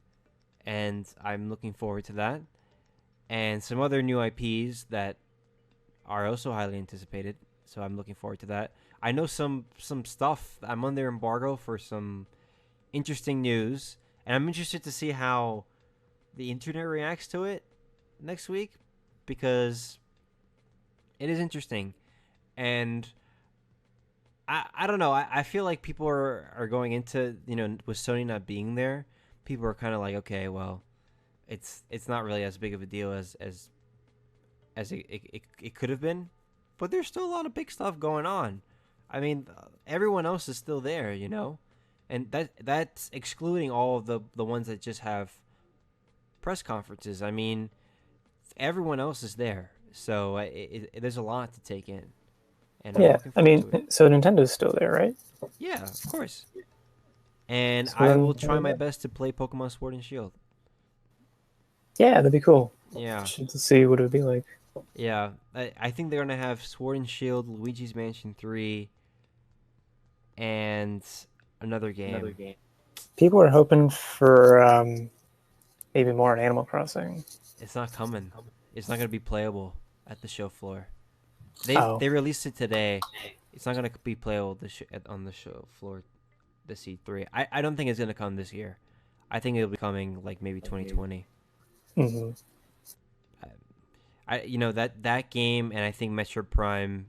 and I'm looking forward to that. And some other new IPs that are also highly anticipated, so I'm looking forward to that. I know some stuff. I'm under embargo for some interesting news, and I'm interested to see how the internet reacts to it next week, because it is interesting. And I don't know. I feel like people are going into, with Sony not being there, people are kind of like, okay, well, it's not really as big of a deal as it could have been, but there's still a lot of big stuff going on. I mean, everyone else is still there, and that's excluding all of the ones that just have press conferences. I mean, everyone else is there, so there's a lot to take in, and I'm Yeah, looking I forward to mean, it. so Nintendo's still there, right? Yeah, of course. And So I will then, try my best to play Pokemon Sword and Shield. yeah, that'd be cool. Yeah, Should see what it would be like. yeah. I think they're gonna have Sword and Shield, Luigi's Mansion 3, and another game. People are hoping for maybe more on Animal Crossing. It's not coming. It's not gonna be playable at the show floor. They Oh, they released it today. It's not gonna be playable on the show floor. The C3. I don't think it's gonna come this year. I think it'll be coming like maybe 2020. hmm That game, and I think Metro Prime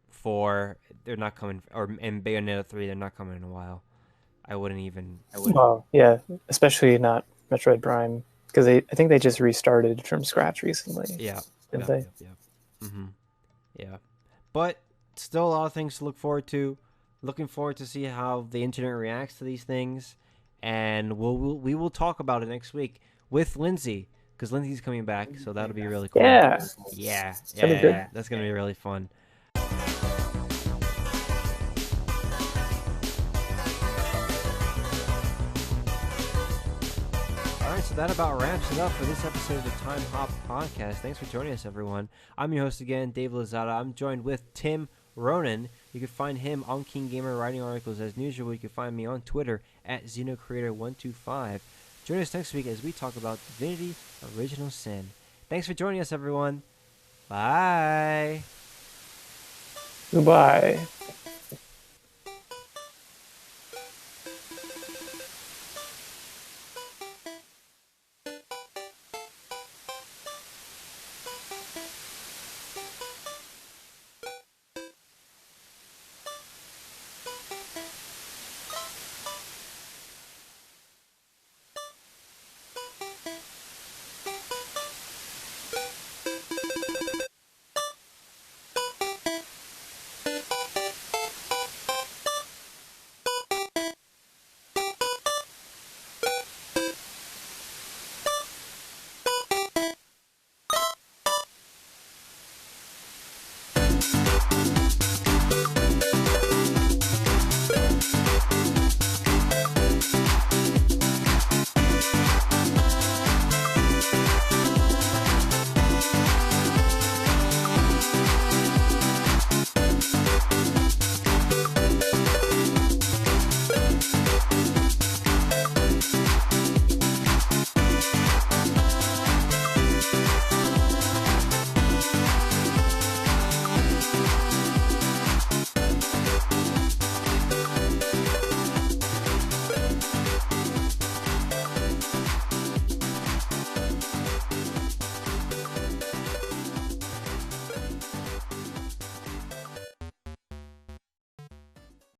4, they're not coming, and Bayonetta 3, they're not coming in a while. I wouldn't even. well, yeah, especially not Metroid Prime because I think they just restarted from scratch recently, Yeah. didn't Yep. they? Yep. Mhm. Yeah. But still a lot of things to look forward to. Looking forward to see how the internet reacts to these things, and we will talk about it next week with Lindsay, because Lindsay's coming back, so that'll be really cool. Yeah, Yeah, that'd be good. that's gonna be really fun. All right, so that about wraps it up for this episode of the Time Hop Podcast. Thanks for joining us, everyone. I'm your host again, Dave Lozada. I'm joined with Tim Ronan. You can find him on King Gamer writing articles as usual. You can find me on Twitter at XenoCreator125. Join us next week as we talk about Divinity Original Sin. Thanks for joining us, everyone. Bye. Goodbye.